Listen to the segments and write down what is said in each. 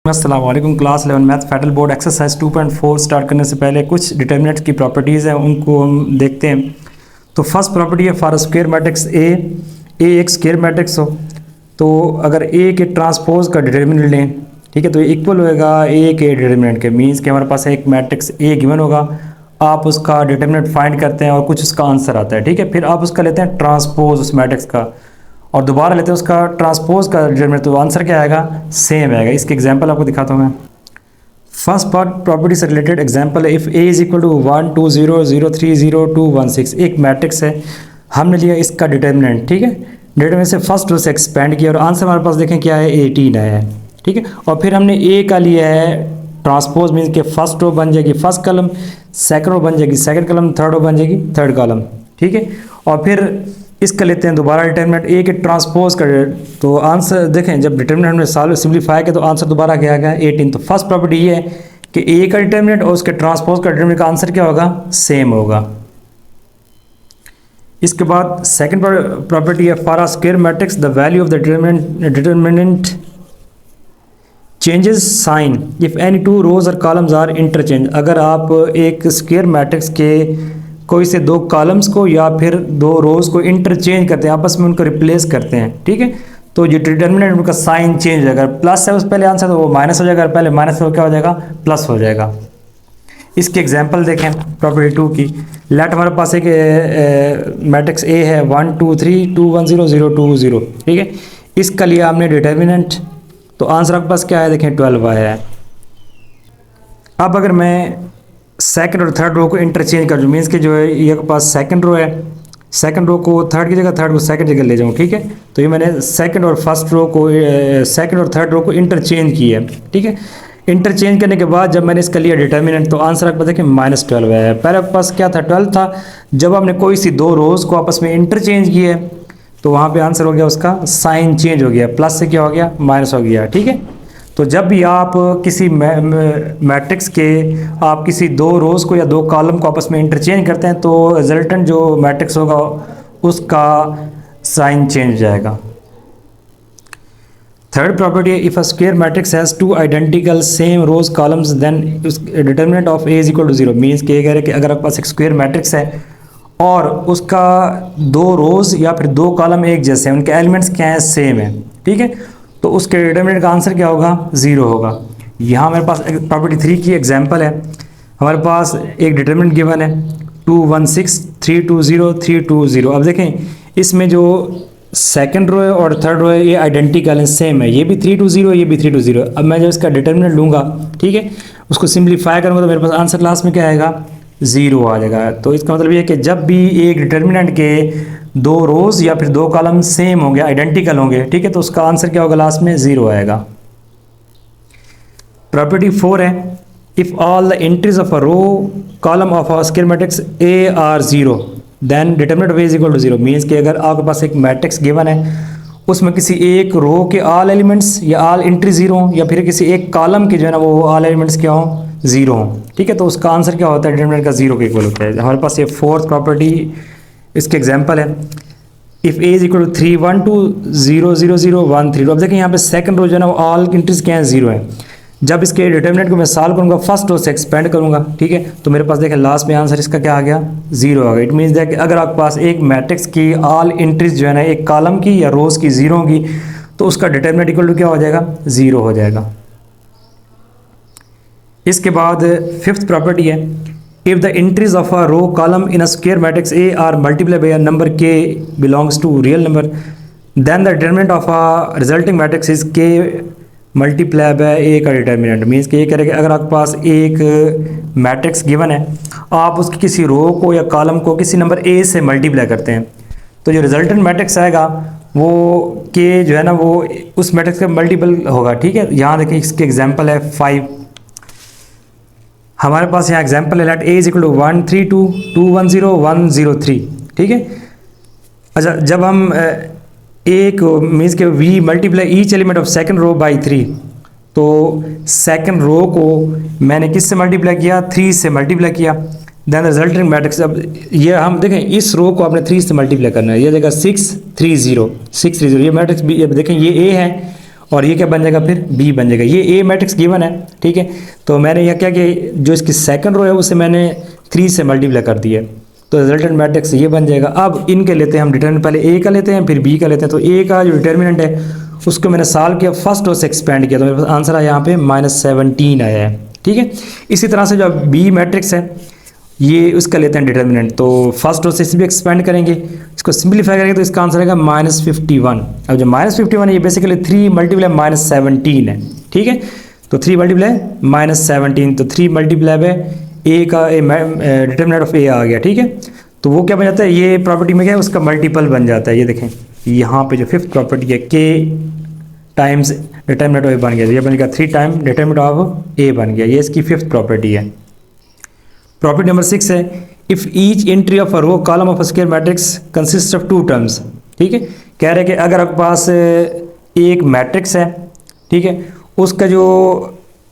अस्सलाम वालेकुम। Class 11 math federal board exercise 2.4 start करने से पहले कुछ डिटर्मिनेंट्स की प्रॉपर्टीज़ हैं उनको हम देखते हैं। तो फर्स्ट प्रॉपर्टी है फॉर स्क्वायर मैट्रिक्स ए एक स्क्वायर मैट्रिक्स हो तो अगर ए के ट्रांसपोज का डिटर्मिनेंट लें, ठीक है, तो ये इक्वल होएगा ए के डिटर्मिनेंट के। मीन्स कि हमारे पास एक मैट्रिक्स ए गिवन होगा, आप उसका डिटर्मिनेंट फाइंड करते हैं और कुछ उसका आंसर आता है, ठीक है। फिर आप उसका लेते हैं ट्रांसपोज उस मैट्रिक्स का और दोबारा लेते हैं उसका ट्रांसपोज का डिटर्मिनेंट, तो आंसर क्या आएगा? सेम आएगा। इसके एग्जांपल आपको दिखाता हूँ मैं। फर्स्ट पार्ट प्रॉपर्टी से रिलेटेड एग्जांपल है, if A is equal to 1 2 0 0 3 0 2 1 6। एक मैट्रिक्स है, हमने लिया इसका डिटर्मिनेंट, ठीक है। डिटर्मिनेंट से फर्स्ट रो से एक्सपेंड किया और आंसर हमारे पास देखें क्या है, 18 है, ठीक है। और फिर हमने ए का लिया है ट्रांसपोज, मीन्स के फर्स्ट रो बन जाएगी फर्स्ट कॉलम, सेकंड रो बन जाएगी सेकंड कॉलम, थर्ड रो बन जाएगी थर्ड कॉलम, ठीक है। और फिर इसका लेते हैं दोबारा डिटर्मिनेंट ए के ट्रांसपोज का, तो आंसर देखें जब डिटर्मिनेंट हमने सॉल्व सिंप्लीफाई किया तो आंसर दोबारा क्या आ गया, 18। तो फर्स्ट प्रॉपर्टी ये है कि ए का डिटर्मिनेंट और उसके ट्रांसपोज का डिटर्मिनेंट का आंसर क्या होगा, सेम होगा। इसके बाद सेकंड प्रॉपर्टी है for a square matrix the value of the determinant changes sign if any two rows or columns are interchange. अगर आप एक स्क्वायर मैट्रिक्स के कोई से दो कॉलम्स को या फिर दो रोज को इंटरचेंज करते हैं, आपस में उनको रिप्लेस करते हैं, ठीक है, तो जो डिटर्मिनेंट उनका साइन चेंज हो जाएगा। अगर प्लस है उस पहले आंसर तो वो माइनस हो जाएगा, अगर पहले माइनस तो क्या हो जाएगा, प्लस हो जाएगा। इसके एग्जांपल देखें प्रॉपर्टी 2 की। लेट हमारे पास एक मैट्रिक्स ए है 1 2 3 2 1 0 0 2 0, ठीक है। इसका लिया हमने डिटर्मिनेंट, तो आंसर आपके पास क्या है, देखें 12 आया है। अब अगर मैं सेकंड और थर्ड रो को इंटरचेंज कर दूँ, मीन्स कि जो है ये के पास सेकंड रो है, सेकंड रो को थर्ड की जगह थर्ड को सेकंड जगह ले जाऊँ, ठीक है। तो ये मैंने सेकंड और फर्स्ट रो को सेकंड और थर्ड रो को इंटरचेंज किया है, ठीक है। इंटरचेंज करने के बाद जब मैंने इसका लिया डिटर्मिनेंट तो आंसर आपको देखिए -12 है। पहले आपके पास क्या था, 12 था। जब हमने कोई सी दो रोज को आपस में इंटरचेंज किए तो वहाँ पर आंसर हो गया, उसका साइन चेंज हो गया, प्लस से क्या हो गया, माइनस हो गया, ठीक है। तो जब भी आप किसी मैट्रिक्स के आप किसी दो रोज को या दो कॉलम को आपस में इंटरचेंज करते हैं तो रिजल्टेंट जो मैट्रिक्स होगा उसका साइन चेंज हो जाएगा। थर्ड प्रॉपर्टी है if a square matrix has two identical same rows columns then determinant of A is equal to 0। Means के कह रहे कि अगर आपके पास एक स्क्वायर मैट्रिक्स है और उसका दो रोज या फिर दो कॉलम एक जैसे हैं, उनके एलिमेंट्स क्या हैं, सेम है, ठीक है, तो उसके डिटर्मिनेंट का आंसर क्या होगा, 0 होगा। यहाँ मेरे पास प्रॉपर्टी 3 की एग्जांपल है। हमारे पास एक डिटर्मिनेंट गिवन है 2 1 6 3 2 0 3 2 0। अब देखें इसमें जो सेकंड रो है और थर्ड रो है ये आइडेंटिकल है, सेम है, ये भी 3 2 0 ये भी 3 2 0। अब मैं जब इसका डिटर्मिनेंट लूँगा, ठीक है, उसको सिंप्लीफाई करूँगा तो मेरे पास आंसर लास्ट में क्या आएगा, 0 आ जाएगा। तो इसका मतलब ये है कि जब भी एक डिटर्मिनेंट के दो रोज या फिर दो कॉलम सेम होंगे, आइडेंटिकल होंगे, ठीक है, तो उसका आंसर क्या होगा, लास्ट में 0 आएगा। प्रॉपर्टी 4 है if all the entries of a row column of a square matrix A are 0 then determinant of A is equal to 0। Means कि अगर आपके पास एक मैट्रिक्स गिवन है उसमें किसी एक रो के ऑल एलिमेंट्स या ऑल एंट्री 0 हो या फिर किसी एक कॉलम के जो है ना वो ऑल एलिमेंट्स क्या हो, 0 हो, ठीक है, तो उसका आंसर क्या होता है, डिटर्मिनेंट का 0 के इक्वल होता है। हमारे पास ये फोर्थ प्रॉपर्टी, इसके एग्जांपल है if A is equal to 3 1 2 0 0 0 1 3। अब देखिए यहाँ पे सेकंड रो जो है ना वो ऑल एंट्रीज क्या है, 0 है। जब इसके डिटर्मिनेंट को मैं सॉल्व करूँगा फर्स्ट रो से एक्सपेंड करूँगा, ठीक है, तो मेरे पास देखें लास्ट में आंसर इसका क्या आ गया, 0 आ गया। इट मीन्स दैट अगर आपके पास एक मैट्रिक्स की ऑल एंट्रीज जो है ना एक कॉलम की या रोज की 0 होगी तो उसका डिटर्मिनेंट इक्वल टू क्या हो जाएगा, 0 हो जाएगा। इसके बाद फिफ्थ प्रॉपर्टी है if the entries of a row column in a square matrix A are multiplied by a number k belongs to real number then the determinant of a resulting matrix is k multiply by A का determinant. Means कि ये कह रहे कि अगर आपके पास एक matrix given है, आप उसकी किसी रो को या कॉलम को किसी नंबर A से मल्टीप्लाई करते हैं तो जो रिजल्टेंट मैट्रिक्स आएगा वो k जो है ना वो उस मैट्रिक्स का मल्टीपल होगा, ठीक है। यहाँ देखिए इसके एग्जाम्पल है 5। हमारे पास यहाँ एग्जाम्पल है let A is equal to 1 3 2 2 1 0 1 0 3, ठीक है। अच्छा जब हम एक मीन्स के we multiply each element of second row by 3, तो सेकंड रो को मैंने किस से मल्टीप्लाई किया, 3 से मल्टीप्लाई किया, देन रिजल्टिंग मैट्रिक्स। अब ये हम देखें इस रो को आपने 3 से मल्टीप्लाई करना है, ये जगह 6 3 0 6 3 0 ये मैट्रिक्स भी। अब देखें ये ए है और ये क्या बन जाएगा फिर बी बन जाएगा। ये ए मैट्रिक्स गिवन है, ठीक है। तो मैंने यह क्या कि जो इसकी सेकंड रो है उसे मैंने 3 से मल्टीप्लाई कर दिया, तो रिजल्टेंट मैट्रिक्स ये बन जाएगा। अब इनके लेते हैं हम डिटरमिनेंट, पहले ए का लेते हैं फिर बी का लेते हैं। तो ए का जो डिटरमिनेंट है उसको मैंने सॉल्व किया, फर्स्ट रो से एक्सपेंड किया, तो मेरे पास आंसर आया यहाँ पे -17 आया है, ठीक है। इसी तरह से जो बी मैट्रिक्स है ये उसका लेते हैं डिटरमिनेंट, तो फर्स्ट रो से इसे भी एक्सपेंड करेंगे, इसको सिंप्लीफाई करेंगे तो इसका आंसर आएगा -51। अब जो -51 है ये बेसिकली 3 मल्टीप्लाई -17 है, ठीक है। तो 3 मल्टीप्लाई -17, तो 3 मल्टीप्लाई बाय ए का डिटरमिनेंट ऑफ ए आ गया, ठीक है। तो वो क्या बन जाता है, ये प्रॉपर्टी में क्या है उसका मल्टीपल बन जाता है। ये देखें यहाँ पे जो फिफ्थ प्रॉपर्टी है के टाइम्स डिटरमिनेंट ऑफ ए बन गया, ये बन गया 3 टाइम डिटरमिनेंट ऑफ ए बन गया, ये इसकी फिफ्थ प्रॉपर्टी है। प्रॉपर्टी नंबर 6 है if each entry of a row column of a square matrix consist of 2 terms, ठीक है। कह रहे हैं कि अगर आपके पास एक मैट्रिक्स है, ठीक है, उसका जो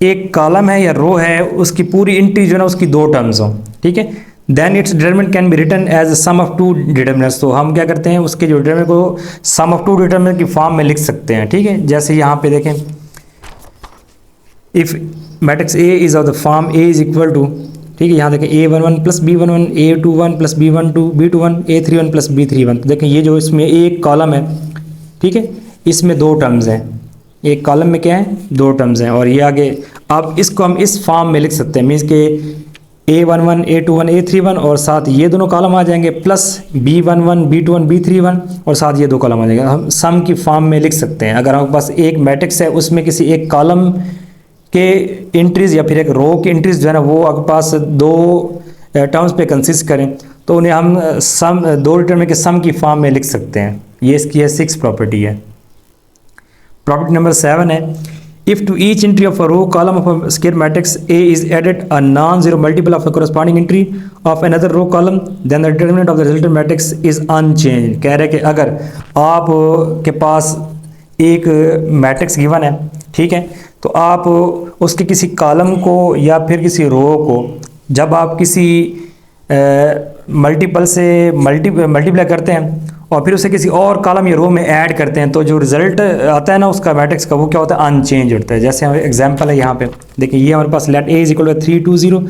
एक कॉलम है या रो है उसकी पूरी एंट्री जो है ना उसकी 2 टर्म्स हो, ठीक है, then its determinant can be written as sum of 2 determinants. तो हम क्या करते हैं उसके जो डिटरमिनेंट को सम ऑफ 2 डिटरमिनेंट की फॉर्म में लिख सकते हैं, ठीक है। जैसे यहाँ पे देखें if matrix A is of the form A is equal to, ठीक है, यहाँ देखें A11 plus B11, A21 plus B12, B21, A31 plus B31। तो देखें ये जो इसमें एक कॉलम है, ठीक है, इसमें 2 टर्म्स हैं, एक कॉलम में क्या है 2 टर्म्स हैं, और ये आगे अब इसको हम इस फॉर्म में लिख सकते हैं, मीन्स के A11, A21, A31 और साथ ये दोनों कॉलम आ जाएंगे प्लस B11, B21, B31 और साथ ये 2 कॉलम आ जाएंगे। हम सम की फॉर्म में लिख सकते हैं। अगर आपके पास एक मैट्रिक्स है उसमें किसी एक कॉलम के एंट्रीज़ या फिर एक रो की एंट्रीज़ जो है ना वो आपके पास 2 टर्म्स पे कंसिस्ट करें तो उन्हें हम सम 2 डिटरमिनेंट के सम की फॉर्म में लिख सकते हैं। ये इसकी है 6 प्रॉपर्टी है। प्रॉपर्टी नंबर 7 है if to each entry of a row column of a square matrix A is added a non zero multiple of a corresponding entry of another row column then the determinant of the resultant matrix is unchange. कह रहे हैं कि अगर आप के पास एक matrix given है, ठीक है, तो आप उसके किसी कॉलम को या फिर किसी रो को जब आप किसी मल्टीपल से मल्टीप्लाई करते हैं और फिर उसे किसी और कॉलम या रो में ऐड करते हैं तो जो रिजल्ट आता है ना उसका मैट्रिक्स का वो क्या होता है अनचेंज होता है। जैसे हमारे एग्जांपल है यहाँ पे देखिए, ये हमारे पास let A is equal to 3 2 0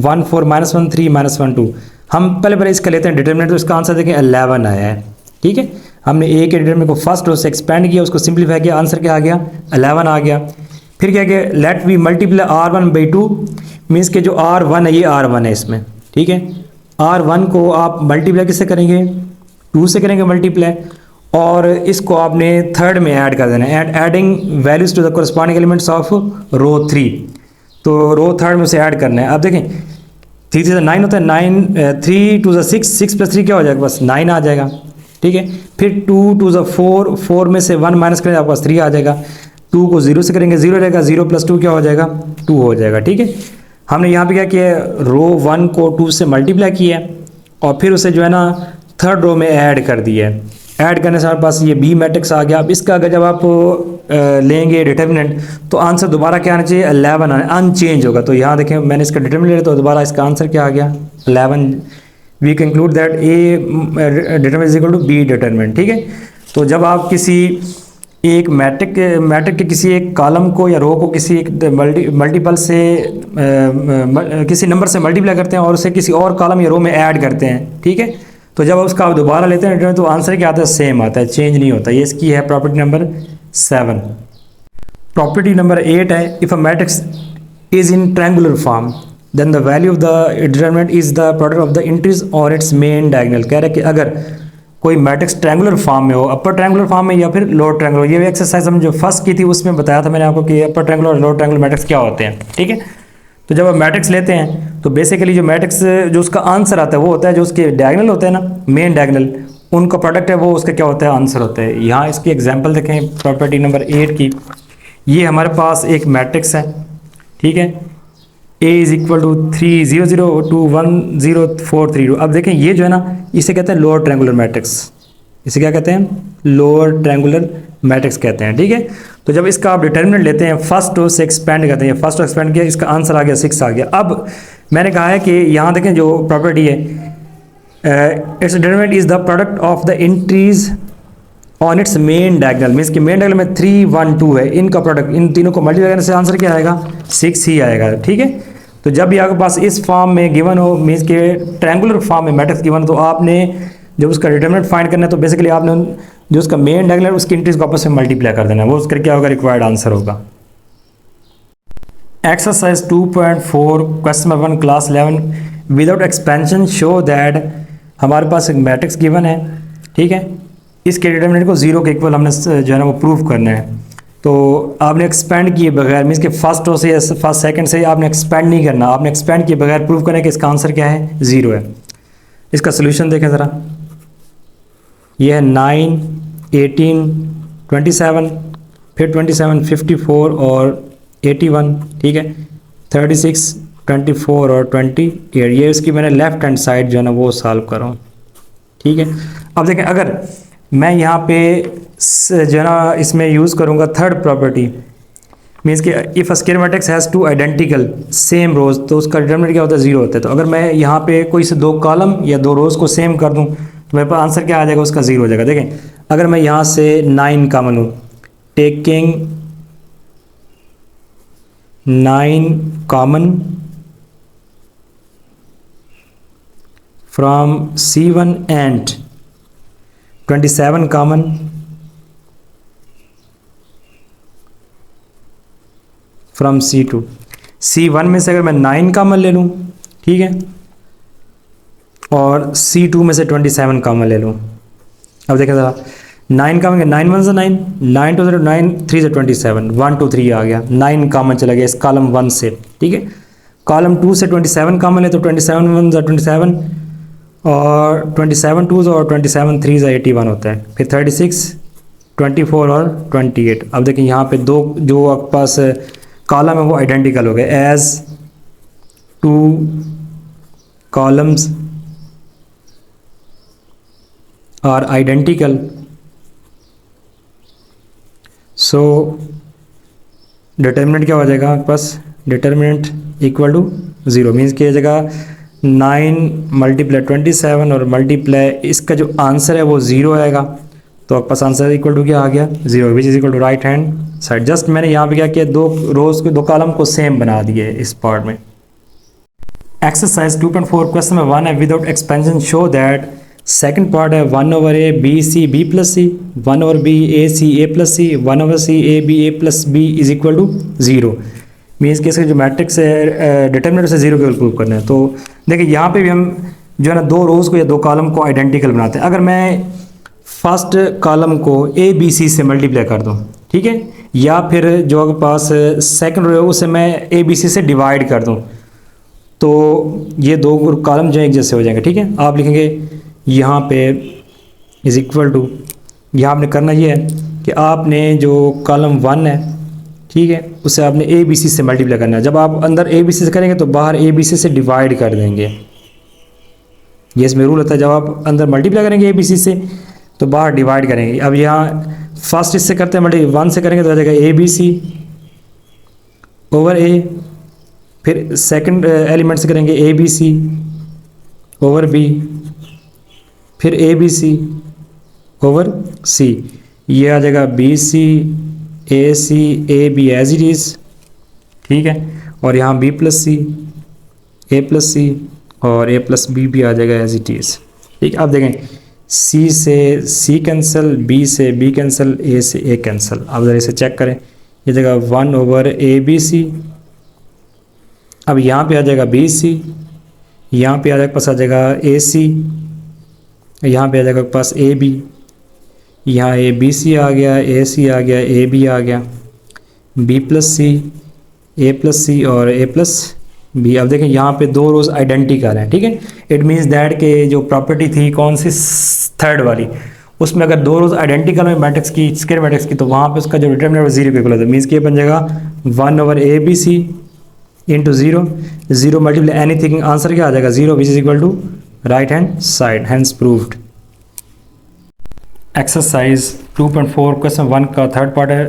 1 4 -1 3 -1 2। हम पहले इसका लेते हैं डिटरमिनेंट, तो इसका आंसर देखिए 11 आया है, ठीक है। हमने ए के डिटरमिनेंट को फर्स्ट रो से एक्सपेंड किया, उसको सिंप्लीफाई किया, आंसर क्या आ गया 11 आ गया। फिर क्या किया late we multiply R1/2 means के जो R1 है ये R1 है इसमें, ठीक है। R1 को आप मल्टीप्लाई किससे करेंगे 2 से करेंगे मल्टीप्लाई, और इसको आपने थर्ड में ऐड कर देना है, adding values to the corresponding elements of row 3। तो रो थर्ड में उसे ऐड करना है। अब देखें 3 से 9 होता है, 9 3 2 6 6 + 3 क्या हो जाएगा बस 9 आ जाएगा, ठीक है। फिर 2 2 4 4 में से 1 माइनस करें आपके पास 3 आ जाएगा। 2 को 0 से करेंगे 0 रहेगा, 0 + 2 क्या हो जाएगा 2 हो जाएगा, ठीक है। हमने यहाँ पे क्या किया रो 1 को 2 से मल्टीप्लाई किया और फिर उसे जो है ना थर्ड रो में ऐड कर दिया है। ऐड करने से हमारे पास ये बी मैट्रिक्स आ गया। अब इसका अगर जब आप लेंगे डिटरमिनेंट तो आंसर दोबारा क्या आना चाहिए 11 आना, अनचेंज होगा। तो यहाँ देखें मैंने इसका डिटरमिनेंट लिया तो दोबारा इसका आंसर क्या आ गया 11। We conclude that A determinant is equal to B determinant, ठीक है। तो जब आप किसी एक मैट्रिक के किसी एक कॉलम को या रो को किसी एक मल्टीपल से किसी नंबर से मल्टीप्लाई करते हैं और उसे किसी और कॉलम या रो में ऐड करते हैं, ठीक है, तो जब उसका आप दोबारा लेते हैं तो आंसर क्या आता है सेम आता है, चेंज नहीं होता। ये इसकी है प्रॉपर्टी नंबर 7। प्रॉपर्टी नंबर 8 है if a matrix is in triangular form then the value of the determinant is the product of the entries और इट्स मेन डायगोनल। कह रहे हैं कि अगर कोई मैट्रिक्स ट्रायंगुलर फॉर्म में हो, अपर ट्रायंगुलर फॉर्म में या फिर लोअर ट्रायंगुलर, ये एक्सरसाइज हम जो फर्स्ट की थी उसमें बताया था मैंने आपको कि अपर ट्रायंगुलर और लोअर ट्रायंगुलर मैट्रिक्स क्या होते हैं, ठीक है। तो जब आप मैट्रिक्स लेते हैं तो बेसिकली जो मैट्रिक्स जो उसका आंसर आता है वो होता है जो उसके डायगोनल होते हैं ना, मेन डायगोनल, उनका प्रोडक्ट है वो उसका क्या होता है आंसर होता है। यहाँ इसकी एग्जांपल देखें प्रॉपर्टी नंबर 8 की। ये हमारे पास एक मैट्रिक्स है, ठीक है, A इज इक्वल टू 3 0 0 2 1 0 4 3 2। अब देखें ये जो है ना इसे कहते हैं लोअर ट्रायंगुलर मैट्रिक्स, इसे क्या कहते हैं लोअर ट्रायंगुलर मैट्रिक्स कहते हैं, ठीक है। तो जब इसका आप डिटरमिनेंट लेते हैं फर्स्ट रो से एक्सपेंड करते हैं, फर्स्ट रो एक्सपेंड किया इसका आंसर आ गया 6 आ गया। अब मैंने कहा है कि यहाँ देखें जो प्रॉपर्टी है it's determinant is the product of the entries on it's main diagonal, means कि मेन डायगोनल में 3 1 2 है, इनका प्रोडक्ट, इन तीनों को मल्टीप्लाई करने से आंसर क्या आएगा? 6 ही आएगा। ठीक है, तो जब भी आपके पास इस फॉर्म में गिवन हो, मीन्स के ट्रायंगुलर फॉर्म में मैट्रिक्स गिवन हो, तो आपने जब उसका डिटरमिनेंट फाइंड करना है तो बेसिकली आपने जो उसका मेन डायगोनल है उसकी इंट्रीज को आपस में मल्टीप्लाई कर देना है, वो उसका क्या होगा? रिक्वायर्ड आंसर होगा। Exercise 2.4 question number 1 class 11 without expansion show that, हमारे पास एक मैट्रिक्स गिवन है, ठीक है, इसके डिटरमिनेंट को 0 के इक्वल हमने जो है ना वो प्रूव करना है। तो आपने एक्सपेंड किए बगैर, मीन्स के फर्स्ट रो से या फर्स्ट सेकंड से आपने एक्सपेंड नहीं करना, आपने एक्सपेंड किए बगैर प्रूव करना है कि इसका आंसर क्या है? 0 है। इसका सोल्यूशन देखें ज़रा, यह है 9 18 27, फिर 27 54 और 81, ठीक है, 36 24 और 28, ये इसकी मैंने लेफ्ट हैंड साइड जो है ना वो सॉल्व कर रहा हूँ। ठीक है, अब देखें अगर मैं यहाँ पे जो है ना इसमें यूज़ करूँगा थर्ड प्रॉपर्टी, मीन्स कि if a square matrix has two identical same rows, तो उसका डिटरमिनेंट क्या होता है? 0 होता है। तो अगर मैं यहाँ पे कोई से 2 कॉलम या 2 रोज को सेम कर दूँ तो मेरे पास आंसर क्या आ जाएगा? उसका 0 हो जाएगा। देखें अगर मैं यहाँ से 9 कॉमन लूँ, taking 9 common from C1 and 27 common from C2, C1 में से अगर मैं 9 कॉमन ले लूँ, ठीक है, और C2 में से 27 कॉमन ले लूँ। अब देखा ज़रा, 9 कॉमन के 9 1 से 9, 9 2 से 9, 3 से 27, 1 2 3 आ गया, 9 कॉमन चला गया इस कॉलम 1 से। ठीक है, कॉलम 2 से 27 कॉमन है तो 27 1 से 27 और 27 2 और 27 3 से 81 होता है, फिर 36 24 और 28। अब देखिए यहाँ पे दो जो आपके पास कॉलम है वो आइडेंटिकल हो गए, as 2 columns are identical so determinant क्या हो जाएगा आपके पास? डिटर्मिनेंट इक्वल टू 0, मीन्स की जगह 9 मल्टीप्लाई 27 और मल्टीप्लाई इसका जो आंसर है वो 0 आएगा, तो आपके पास आंसर इक्वल टू क्या आ गया? 0, which is equal to right hand side. Just मैंने यहाँ पे क्या किया, 2 रोज को 2 कॉलम को सेम बना दिए इस पार्ट में। एक्सरसाइज 2.4 क्वेश्चन नंबर 1 है without expansion show that, second part है 1/a b c b plus C, 1/b a c a plus C, 1/c a b a plus b is equal to 0, means कि इसका जो matrix है determinant से 0 के prove करना है। तो देखिए यहाँ पे भी हम जो है ना 2 रोज़ को या 2 कॉलम को आइडेंटिकल बनाते हैं। अगर मैं फर्स्ट कॉलम को a b c से मल्टीप्लाई कर दूँ, ठीक है, या फिर जो आपके पास सेकंड रो है उसे मैं a b c से डिवाइड कर दूँ, तो ये 2 कॉलम जो एक जैसे हो जाएंगे। ठीक है, आप लिखेंगे यहाँ पे इज इक्वल टू, यहाँ आपने करना ये है कि आपने जो कॉलम 1 है, ठीक है, उसे आपने ए बी सी से मल्टीप्लाई करना है। जब आप अंदर ए बी सी से करेंगे तो बाहर ए बी सी से डिवाइड कर देंगे, ये इसमें रूल होता है। जब आप अंदर मल्टीप्लाई करेंगे ए बी सी से तो बाहर डिवाइड करेंगे। अब यहाँ फर्स्ट इससे करते हैं मल्टीप्लाई 1 से करेंगे तो आ जाएगा ए बी सी ओवर ए, फिर सेकंड एलिमेंट से करेंगे A B C over B, फिर A B C over C, ये आ जाएगा B C A C A B as it is, ठीक है, और यहाँ B plus C A plus C और ए प्लस बी भी आ जाएगा एज इट इज़। ठीक है, अब देखें सी से सी कैंसिल, बी से बी कैंसिल, ए से ए कैंसिल। अब जरा इसे चेक करें, ये जगह 1/ABC, अब यहाँ पे आ जाएगा BC, यहाँ पे आ जाएगा पास आ जाएगा AC, यहाँ पे आ जाएगा पास AB, यहाँ ABC आ गया, AC आ गया, AB आ गया, B plus C A plus C और A प्लस बी। अब देखें यहाँ पे 2 रोज आइडेंटिकल हैं, ठीक है, इट मीन्स दैट के जो प्रॉपर्टी थी कौन सी थर्ड वाली, उसमें अगर 2 रोज आइडेंटिकल है मैट्रिक्स की, स्क्वायर मैट्रिक्स की, तो वहाँ पे उसका जो डिटरमिनेंट 0 के इक्वल होता है, मीन्स कि ये बन जाएगा 1/ABC into 0 multiply anything, answer क्या आ जाएगा 0 which is equal to right hand side, hence proved. Exercise 2.4 question 1 का थर्ड पार्ट है,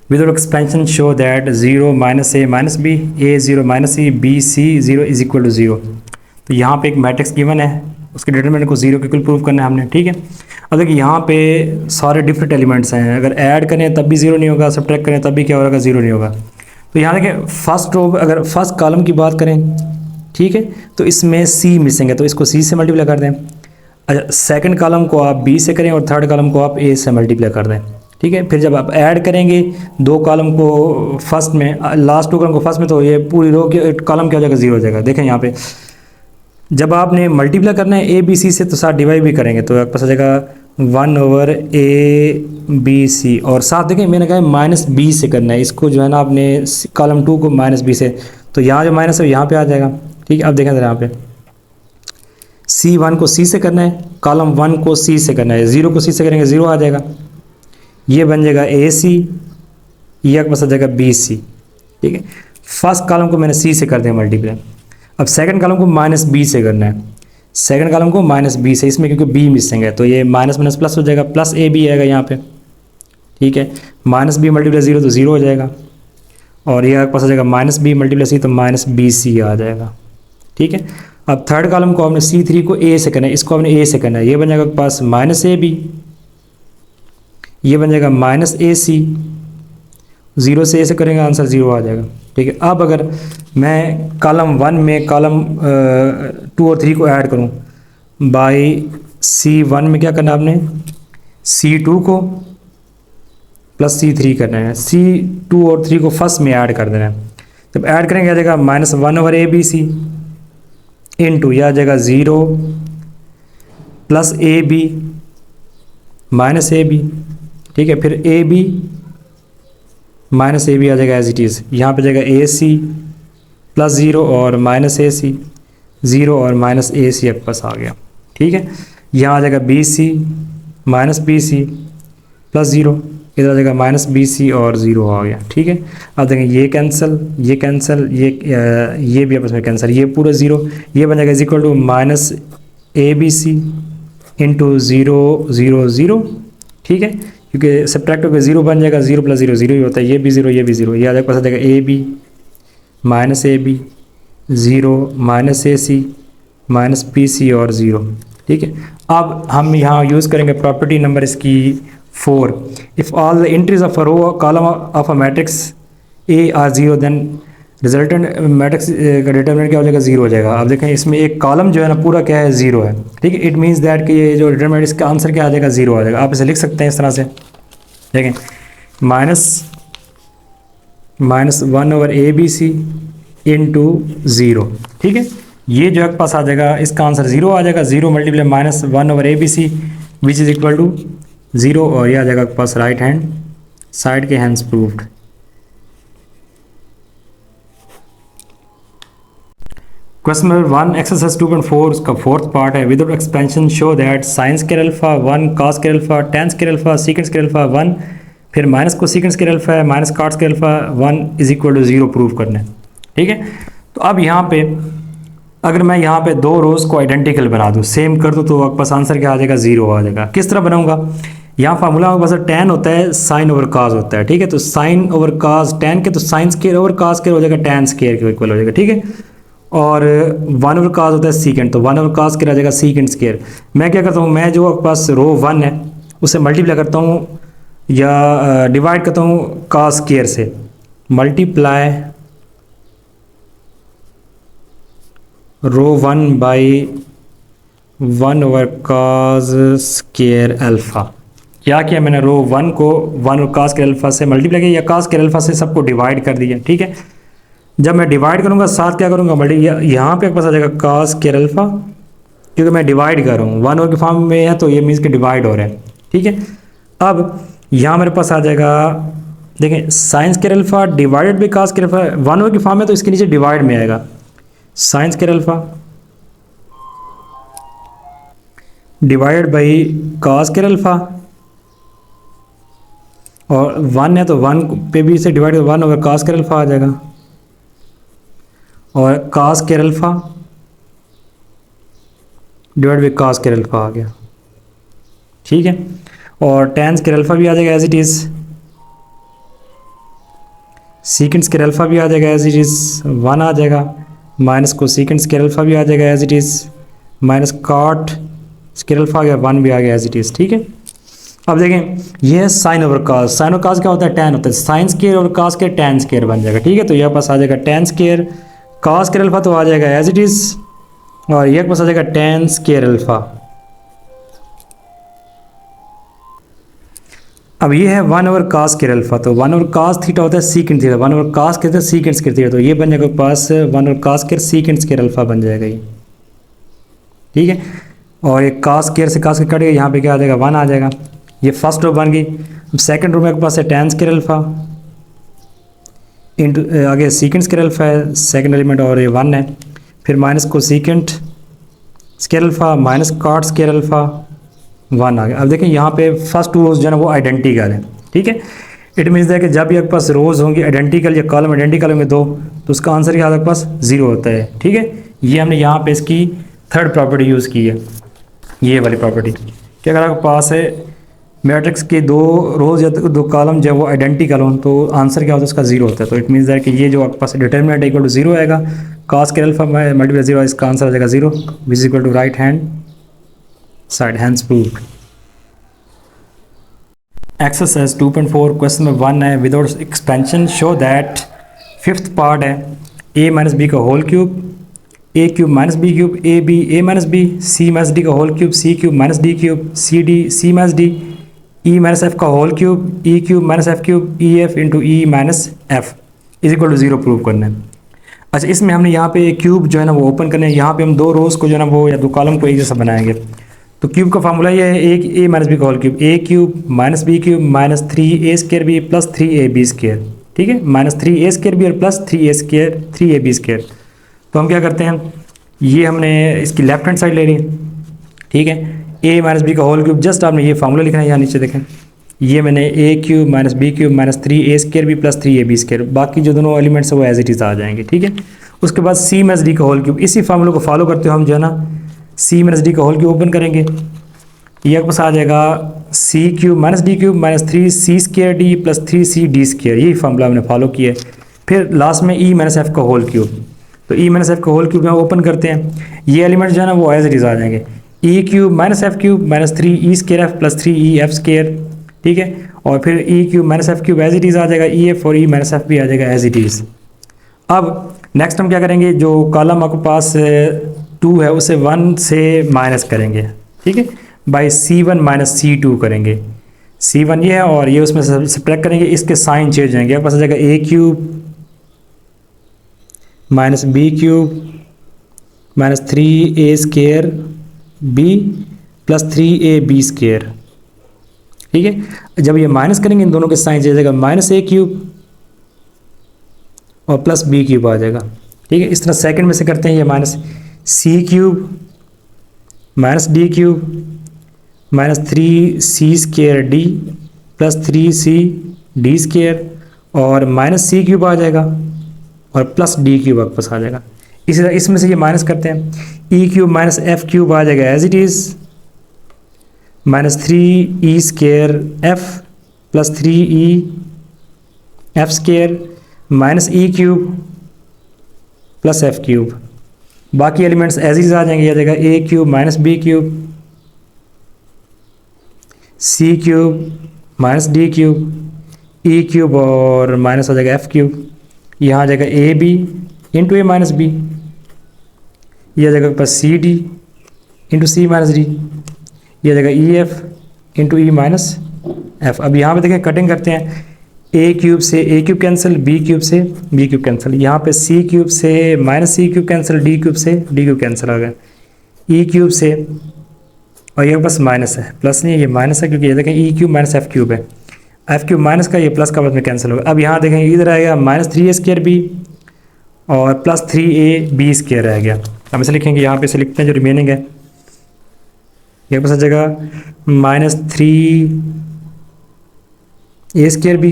with expansion show that 0 minus A minus B, A 0 minus C, B C 0 is equal to 0। तो यहाँ पे एक matrix given है, उसके determinant को zero के इक्वल प्रूव करना है हमने, ठीक है। अब देखिए यहाँ पे सारे डिफरेंट एलिमेंट्स हैं, अगर ऐड करें तब भी जीरो नहीं होगा, सब्ट्रैक्ट करें तब भी क्या होगा, जीरो नहीं होगा। तो यहाँ देखिए फर्स्ट रो, अगर फर्स्ट कॉलम की बात करें, ठीक है, तो इसमें सी मिसिंग है, तो इसको सी से मल्टीप्लाई कर दें। अच्छा, सेकंड कॉलम को आप बी से करें और थर्ड कॉलम को आप ए से मल्टीप्लाई कर दें, ठीक है। फिर जब आप ऐड करेंगे दो कॉलम को फर्स्ट में, लास्ट टू कॉलम को फर्स्ट में, तो ये पूरी रो के कॉलम क्या हो जाएगा, जीरो हो जाएगा। देखें यहाँ पे जब आपने मल्टीप्लाई करना है ए बी सी से, तो साथ डिवाइड भी करेंगे तो आपके पास आ जाएगा 1/a/b/c, और साथ देखें मैंने कहा माइनस बी से करना है इसको, जो है ना आपने कॉलम टू को माइनस बी से, तो यहाँ जो माइनस है यहाँ पे आ जाएगा, ठीक है। अब देखें जरा यहाँ पे C1 को C से करना है, कॉलम 1 को C से करना है, 0 को C से करेंगे 0 आ जाएगा, ये बन जाएगा AC, ये आपके पास आ जाएगा BC, ठीक है। फर्स्ट कॉलम को मैंने C से कर दिया मल्टीप्लाई। अब सेकंड कॉलम को माइनस बी से करना है, सेकंड कॉलम को माइनस बी से, इसमें क्योंकि बी मिसिंग है तो ये माइनस माइनस प्लस हो जाएगा, प्लस ए बी आएगा यहाँ पे, ठीक है। माइनस बी मल्टीप्लाई जीरो तो जीरो हो जाएगा, और ये आपके पास आ जाएगा माइनस बी मल्टीप्लाई सी तो माइनस बी सी आ जाएगा, ठीक है। अब थर्ड कॉलम को हमने C3 को ए से करना है, इसको हमने ए से करना है, ये बन जाएगा आपके पास माइनस ए बी, ये बन जाएगा माइनस ए सी, जीरो से ए से करेंगे आंसर जीरो आ जाएगा, ठीक है। अब अगर मैं कॉलम 1 में कॉलम 2 और 3 को ऐड करूं, बाई C1 में क्या करना है आपने, C2 को प्लस C3 करना है, C2 और 3 को फर्स्ट में ऐड कर देना है। जब ऐड करेंगे आ जाएगा -1/ABC इंटू, यह आ जाएगा 0 प्लस AB माइनस AB, ठीक है। फिर AB माइनस AB आ जाएगा एज इट इज़, यहाँ पे जाएगा AC प्लस 0 और माइनस AC, 0 और माइनस AC आपके पास आ गया, ठीक है। यहाँ आ जाएगा BC माइनस BC प्लस 0, इधर आ जाएगा माइनस BC और 0 आ गया, ठीक है। अब देखें ये कैंसिल, ये कैंसिल, ये भी आपस में कैंसिल, ये पूरा 0, ये बन जाएगा is equal to minus ABC into 0 0 0, ठीक है, क्योंकि सब्ट्रैक्ट होकर 0 बन जाएगा, 0 प्लस 0 0 ही होता है, ये भी 0 ये भी 0, ये आ जाएगा, पास आ जाएगा AB minus AB 0 minus AC minus PC और 0, ठीक है। अब हम यहाँ यूज़ करेंगे प्रॉपर्टी नंबर इसकी 4, if all the entries of a row column of a matrix A are 0 then resultant matrix का डिटरमिनेंट क्या हो जाएगा, 0 हो जाएगा। अब देखें इसमें एक कॉलम जो है ना पूरा क्या है, 0 है, ठीक है। इट मीन्स दैट कि ये जो डिटरमिनेंट इसका आंसर क्या आ जाएगा, 0 आ जाएगा। आप इसे लिख सकते हैं इस तरह से, देखें -1/ABC इंटू 0, ठीक है। ये जो आपके पास आ जाएगा इसका आंसर 0 आ जाएगा, 0 multiply -1/ABC which is equal to 0, और ये आ जाएगा आपके पास राइट हैंड साइड के hence proved. Question number 1 exercise 2.4 उसका फोर्थ पार्ट है, without expansion show that sine square alpha 1 cos square alpha tan square alpha secant square alpha 1, फिर माइनस कोसेकेंट स्क्वायर अल्फा है minus cot square alpha 1 is equal to 0 prove करना है, ठीक है। तो अब यहाँ पे अगर मैं यहाँ पे दो रोज़ को आइडेंटिकल बना दूँ, सेम कर दूँ, तो आपके पास आंसर क्या आ जाएगा, 0 आ जाएगा। किस तरह बनाऊँगा, यहाँ फार्मूला आपके पास tan होता है, साइन ओवर cos होता है, ठीक है। तो साइन ओवर cos tan के, तो sine square over cos square हो जाएगा tan स्क्वायर के इक्वल हो जाएगा, ठीक है। और 1 ओवर cos होता है सीकेंट, तो 1 ओवर cos स्क्वायर आ जाएगा सीकेंट स्क्वायर। मैं क्या करता हूँ, मैं जो आपके पास रो 1 है उसे मल्टीप्लाई करता हूँ या डिवाइड करता हूँ cos स्क्वायर से, multiply row 1 by 1 over cos square alpha. क्या किया मैंने, रो 1 को 1 ओवर cos स्क्वायर अल्फ़ा से मल्टीप्लाई किया या cos स्क्वायर अल्फ़ा से सबको डिवाइड कर दिया, ठीक है। जब मैं डिवाइड करूंगा साथ क्या करूंगा, यहाँ पे पास आ जाएगा cos स्क्वायर अल्फ़ा, क्योंकि मैं डिवाइड कर रहा हूँ 1 ओवर के फॉर्म में है तो ये मीन्स कि डिवाइड हो रहा है, ठीक है। अब यहाँ मेरे पास आ जाएगा, देखें sine square alpha divided by cos square alpha, 1 over के फॉर्म में तो इसके नीचे डिवाइड में आएगा sine square alpha divided by cos square alpha, और 1 है तो 1 पे भी इसे divide 1 over cos square alpha आ जाएगा, और cos square alpha divide by cos square alpha आ गया, ठीक है। और tan स्क्वायर अल्फ़ा भी आ जाएगा as it is, secant square alpha भी आ जाएगा एज इट इज़, 1 आ जाएगा, minus cosecant square alpha भी आ जाएगा as it is, minus cot square alpha आ गया, 1 भी आ गया एज इट इज़। ठीक है, अब देखें ये है साइन ओवर कास। साइन ओवर कास क्या होता है? टैन होता है। साइन स्क्वायर और कास स्क्वायर टैन स्क्वायर बन जाएगा। ठीक है, तो यहाँ पास आ जाएगा tan square, cos square alpha तो आ जाएगा एज इट इज़, और ये पास आ जाएगा टैन स्क्वायर अल्फा। अब ये है 1 ओवर कास स्क्वायर अल्फा, तो 1 ओवर कास थीटा होता है सीकेंट थीटा, 1 ओवर कास कहते हैं सीकेंट स्क्वायर थीटा, तो ये बन जाएगा पास 1 over cos square secant square alpha बन जाएगा ये। ठीक है, और एक कास स्क्वायर से कास स्क्वायर कट गया, यहाँ पे क्या आ जाएगा? 1 आ जाएगा। ये फर्स्ट रो बन गई। अब सेकंड रो में आपके पास है टैन स्क्वायर अल्फा इंटू आगे सीकेंट स्क्वायर अल्फा है सेकंड एलिमेंट, और ये 1 है। फिर minus cosecant square alpha minus cot square alpha 1 आ गया। अब देखें यहाँ पे फर्स्ट टू रोज जो है ना वो आइडेंटिकल है। ठीक है, इट मीन्स है कि जब भी आपके पास रोज होंगी आइडेंटिकल या कॉलम आइडेंटिकल होंगे दो, तो उसका आंसर क्या आपके पास 0 होता है। ठीक है, ये हमने यहाँ पे इसकी थर्ड प्रॉपर्टी यूज़ की है, ये वाली प्रॉपर्टी कि अगर आपके पास है मैट्रिक्स के दो रोज या दो कॉलम जब वो आइडेंटिकल हों तो आंसर क्या होता है उसका 0 होता है। तो इट मीन्स है कि ये जो आपके पास डिटर्मिनेंट इक्वल टू 0 आएगा, कास स्क्वायर अल्फा मल्टीप्लाई 0, इसका आंसर आ जाएगा 0 which is equal to right hand side. Hands proved. Exercise 2.4 question में 1 है, without expansion show that fifth part है a माइनस बी का whole cube, a cube minus B cube, A B A minus B, C minus D का whole cube, C cube minus D cube, C D C minus D, E minus F का whole cube, E cube minus F cube, E F into E minus F is equal to 0 prove करना है। अच्छा, इसमें हमने यहाँ पे cube जो है ना वो ओपन करना है। यहाँ पे हम दो रोज़ को जो है ना वो या दो कॉलम को एक जैसा बनाएंगे। तो क्यूब का फार्मूला ये है एक ए माइनस बी का whole cube, A cube minus B cube minus 3a square B plus 3ab square. ठीक है, माइनस 3a स्क्वायर बी और plus 3a square 3ab square. तो हम क्या करते हैं, ये हमने इसकी लेफ्ट हैंड साइड ले ली। ठीक है, a माइनस बी का होल क्यूब, जस्ट आपने ये फार्मूला लिखना है यहाँ नीचे देखें, ये मैंने a cube minus B cube minus 3a square B plus 3ab square, बाकी जो दोनों एलिमेंट्स है वो एज इट इज़ आ जाएंगे। ठीक है, उसके बाद c माइनस डी का होल क्यूब, इसी फार्मूले को फॉलो करते हुए हम जो है ना c माइनस डी का होल क्यूब ओपन करेंगे। ये आपके पास आ जाएगा c cube minus D cube minus 3c square D plus 3cd square, यही फार्मूला हमने फॉलो किया है। फिर लास्ट में e माइनस एफ का होल क्यूब, तो e माइनस एफ का होल क्यूब हम ओपन करते हैं, ये एलिमेंट जो है ना वो एज इट इज़ आ जाएंगे, e cube minus F cube minus 3e square F plus 3e F square. ठीक है, और फिर e cube minus F cube as it is आ जाएगा, e एफ और e माइनस एफ भी आ जाएगा एज इट इज़। अब नेक्स्ट हम क्या करेंगे, जो कॉलम आपके पास 2 है उसे 1 से माइनस करेंगे। ठीक है, बाई C1 माइनस C2 करेंगे। C1 ये है और ये उसमें सब्ट्रैक्ट करेंगे, इसके साइन चेंज होंगे, आपके पास आ जाएगा a cube minus B cube minus 3a square b plus 3ab square. ठीक है, जब ये माइनस करेंगे इन दोनों के साइन चेंज हो जाएगा, माइनस a क्यूब और प्लस b क्यूब आ जाएगा। ठीक है, इस तरह सेकंड में से करते हैं, ये minus c cube minus d cube minus 3c square D plus 3cd square और माइनस c क्यूब आ जाएगा और प्लस d क्यूब आपके पास आ जाएगा। इसी तरह इसमें से ये माइनस करते हैं, e cube minus f cube आ जाएगा as it is minus 3e square f plus 3e f square minus e cube plus f cube, बाकी एलिमेंट्स एज इट इज़ आ जाएंगे। आ जाएगा a cube minus b cube c cube minus D cube E cube और minus आ जाएगा F cube, यहाँ आ जाएगा A B into A minus B, ये आ जाएगा पास C D into C minus D, ये आ जाएगा E F into E minus F. अब यहाँ पे देखें कटिंग करते हैं, ए क्यूब से ए क्यूब कैंसिल, बी क्यूब से बी क्यूब कैंसिल, यहाँ पे सी क्यूब से माइनस सी क्यूब कैंसिल, डी क्यूब से डी क्यूब कैंसिल आ गया, ई क्यूब से और ये बस माइनस है, प्लस नहीं है, ये माइनस है क्योंकि ये देखें ई क्यूब माइनस एफ क्यूब है, एफ क्यूब माइनस का, ये प्लस का बाद में कैंसिल होगा। अब यहाँ देखें इधर आएगा माइनस 3a स्क्वायर बी और प्लस 3ab स्क्वायर रह गया। हम इसे लिखेंगे, यहाँ पे इसे लिखते हैं जो रिमेनिंग है, ये पास आ जाएगा minus 3a square B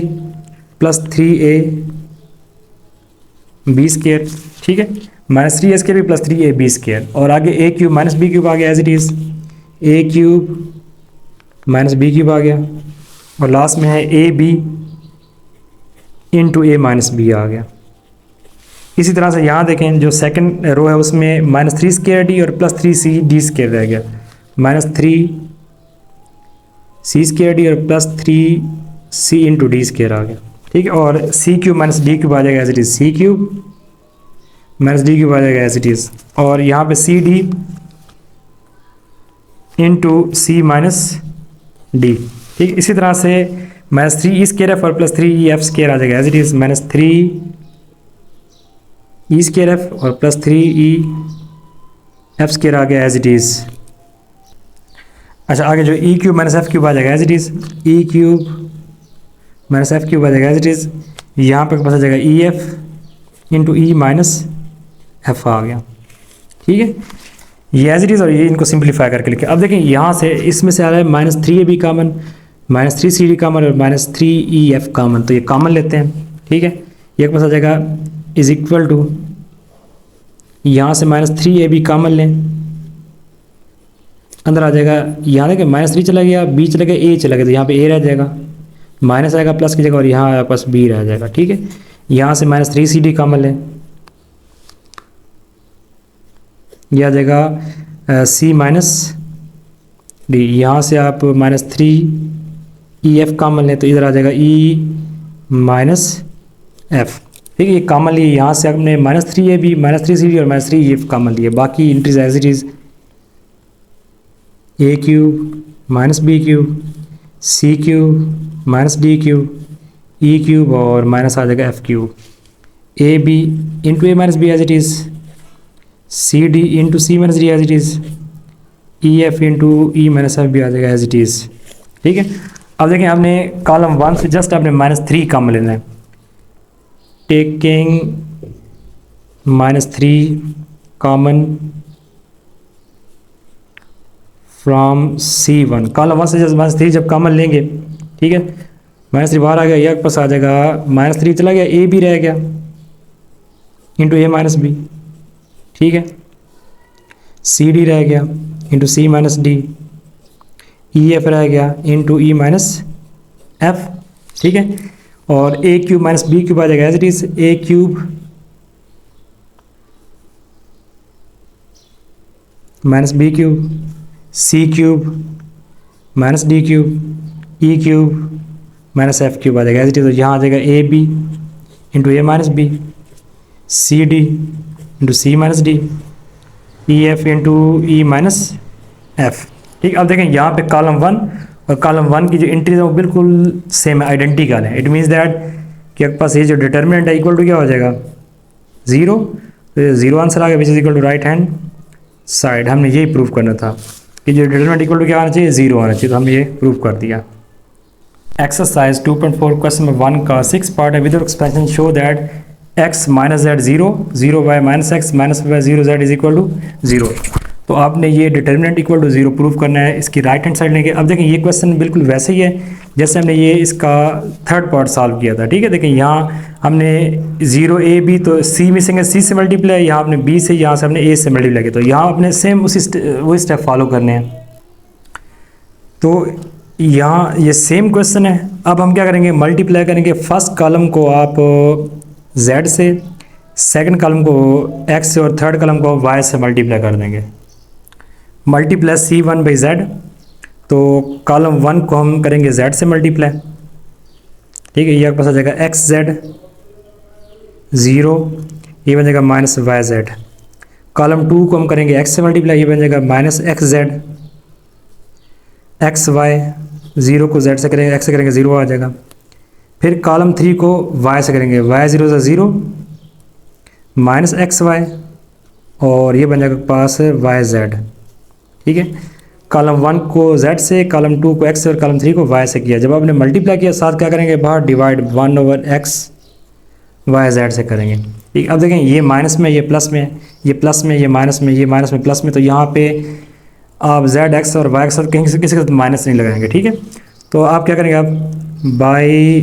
plus 3ab square. ठीक है, minus 3a square B plus 3ab square और आगे a cube minus b cube आ गया as it is, A cube minus B cube आ गया और लास्ट में है A B into A minus B आ गया। इसी तरह से यहाँ देखें जो सेकंड रो है उसमें -3 स्क्वायर डी और +3c डी स्क्वायर रह गया, -3c स्क्वायर डी और +3c इंटू डी स्क्वायर आ गया, ठीक है। और C cube minus D cube आ जाएगा as it is C cube minus D cube आ जाएगा एज इट इज़, और यहाँ पे C D into C minus D, ठीक। इसी तरह से -3 ई स्क्वायर एफ और +3 एफ स्क्वायर आ जाएगा as it is -3 E square F और +3 ई एफ स्क्वायर आ गया एज इट इज़। अच्छा, आगे जो E cube minus F cube आ जाएगा as it is, E cube minus F cube आ जाएगा एज इट इज़। यहाँ पे पास आ जाएगा E F into E minus F आ गया, ठीक है। ये एज इट इज़ और ये इनको सिंप्लीफाई करके लिखे। अब देखें यहाँ से इसमें से आ रहा है -3 A B common, -3 C D कामन और -3 ई एफ कामन, तो ये कामन लेते हैं, ठीक है। ये पास आ जाएगा इज इक्वल टू, यहाँ से -3 ए बी कामन लें, अंदर आ जाएगा, यहाँ देखें -3 चला गया, बी चला गया, ए चला गया, तो यहाँ पे ए रह जाएगा, माइनस आएगा प्लस की जगह और यहाँ आएगा प्लस बी रह जाएगा, ठीक है। यहाँ से -3 सी डी कामन लें, यह आ जाएगा सी माइनस डी, यहाँ से आप -3 ई एफ कामन लें तो इधर आ जाएगा ई माइनस एफ, ठीक है। ये कामन लिए, यहाँ से आपने -3 ए बी, -3 सी डी और -3 ई एफ कामन लिए, बाकी entries as it is A cube minus B cube, C cube minus D cube, E cube और माइनस आ जाएगा F cube, A B into A minus B as it is, C D into C minus D as it is, E F into E minus F भी आ जाएगा as it is, ठीक है। अब देखें आपने कॉलम 1 से जस्ट आपने -3 कॉमन लेना है, taking -3 common from C1, column 1 से जस्ट -3 जब कॉमन लेंगे, ठीक है, -3 बाहर आ गया, यह पास आ जाएगा, -3 चला गया, ए बी रह गया इंटू ए माइनस बी, ठीक है, सी डी रह गया into C minus D, E F रह गया इंटू ई माइनस एफ, ठीक है। और A cube minus B cube आ जाएगा as it is, A cube minus B cube, C cube minus D cube, E cube minus F cube आ जाएगा as it is. तो यहाँ आ जाएगा A B into A minus B, C D into C minus D, E F into E minus F, ठीक। अब देखें यहाँ पे कॉलम 1 और कॉलम 1 की जो एंट्रीज है वो बिल्कुल सेम है, आइडेंटिकल है। इट मीन्स दैट कि आपके पास ये जो डिटर्मिनेंट है इक्वल टू क्या हो जाएगा 0, तो 0 आंसर आ गया which is equal to right hand side. हमने यही प्रूव करना था कि जो डिटर्मिनेंट इक्वल टू क्या आना चाहिए 0 आना चाहिए, तो हमने ये प्रूव कर दिया। एक्सरसाइज 2.4 क्वेश्चन नंबर 1 का 6 पार्ट है। With expansion show that x minus Z 0, 0y minus X minus Y 0z is equal to 0। तो आपने ये डिटर्मिनेंट इक्वल टू 0 प्रूव करना है, इसकी राइट हैंड साइड लेंगे। अब देखें ये क्वेश्चन बिल्कुल वैसे ही है जैसे हमने ये इसका थर्ड पार्ट सॉल्व किया था, ठीक है। देखें यहाँ हमने 0 a b, तो c मिसिंग है, c से मल्टीप्लाई, यहाँ आपने b से, यहाँ से हमने a से मल्टीप्लाई किया, तो यहाँ आपने सेम उसी वही स्टेप फॉलो करने हैं। तो यहाँ ये सेम क्वेश्चन है। अब हम क्या करेंगे, मल्टीप्लाई करेंगे फर्स्ट कॉलम को आप z से, सेकंड कॉलम को x से और थर्ड कॉलम को y से मल्टीप्लाई कर देंगे। मल्टीप्लाई c1 बाई z, तो कॉलम 1 को हम करेंगे z से मल्टीप्लाई, ठीक है। ये पास आ जाएगा xz 0, ये बन जाएगा माइनस yz। कॉलम 2 को हम करेंगे x से मल्टीप्लाई, ये बन जाएगा माइनस xz, xy 0 को z से करेंगे, x से करेंगे 0 आ जाएगा। फिर कॉलम 3 को y से करेंगे, y 0 से 0 माइनस xy, और ये बन जाएगा पास yz, ठीक है। कॉलम 1 को z से, कॉलम 2 को x से और कॉलम 3 को y से किया। जब आपने मल्टीप्लाई किया साथ क्या करेंगे, बाहर डिवाइड 1/x yz से करेंगे, ठीक। अब देखें ये माइनस में, ये प्लस में, ये प्लस में, ये माइनस में, ये माइनस में, प्लस में, तो यहाँ पे आप z x और y के साथ कहीं किसी के साथ माइनस नहीं लगाएंगे, ठीक है। तो आप क्या करेंगे, आप बाई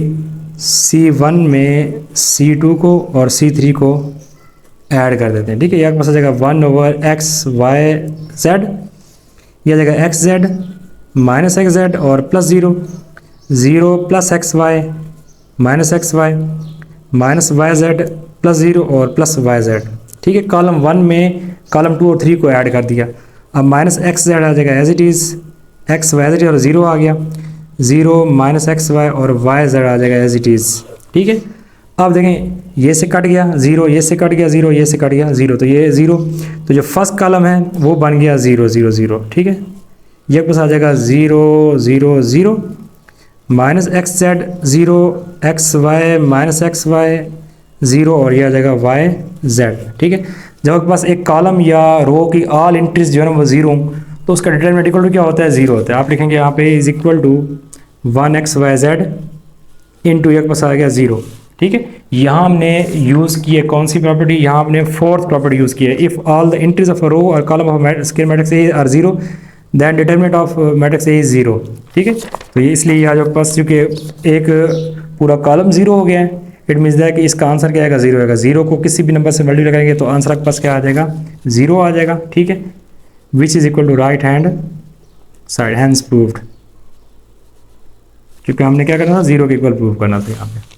C1 में C2 को और C3 को ऐड कर देते हैं, ठीक है। यहाँ पास आ जाएगा 1/x yz, यह आ जाएगा xz माइनस xz और plus 0, 0 plus xy minus xy minus yz plus 0 और प्लस वाई जेड। ठीक है, कॉलम 1 में कॉलम 2 और 3 को ऐड कर दिया। अब माइनस एक्स जेड आ जाएगा as it is, X Y Z और 0 आ गया, 0 माइनस एक्स वाई और वाई जेड आ जाएगा एज इट इज़। ठीक है, अब देखें ये से कट गया 0, ये से कट गया 0, ये से कट गया 0, तो ये 0, तो जो फर्स्ट कॉलम है वो बन गया 0 0 0। ठीक है, ये पास आ जाएगा 0 0 0 minus X Z 0, X Y minus X Y 0 और ये आ जाएगा वाई जेड। ठीक है, जब आपके पास एक कॉलम या रो की ऑल एंट्रीज जो है ना वो 0, तो उसका डिटरमिनेंट इक्वल टू क्या होता है, 0 होता है। आप लिखेंगे यहाँ पे is equal to 1x Y Z into एक पास आ गया 0। ठीक है, यहाँ हमने यूज़ की है कौन सी प्रॉपर्टी, यहाँ हमने फोर्थ प्रॉपर्टी यूज़ की है, if all the entries of a row or column of square matrix A are 0 then determinant of matrix A is 0। ठीक है, तो ये इसलिए यहाँ जो पास क्योंकि एक पूरा कॉलम 0 हो गया है, इट मीन्स दैट कि इसका आंसर क्या आएगा, 0 आएगा। 0 को किसी भी नंबर से मल्टीप्लाई करेंगे तो आंसर आपके पास क्या आ जाएगा, 0 आ जाएगा। ठीक है, which is equal to right hand side, hands proved, क्योंकि हमने क्या करना था, 0 के इक्वल प्रूव करना था यहाँ पे।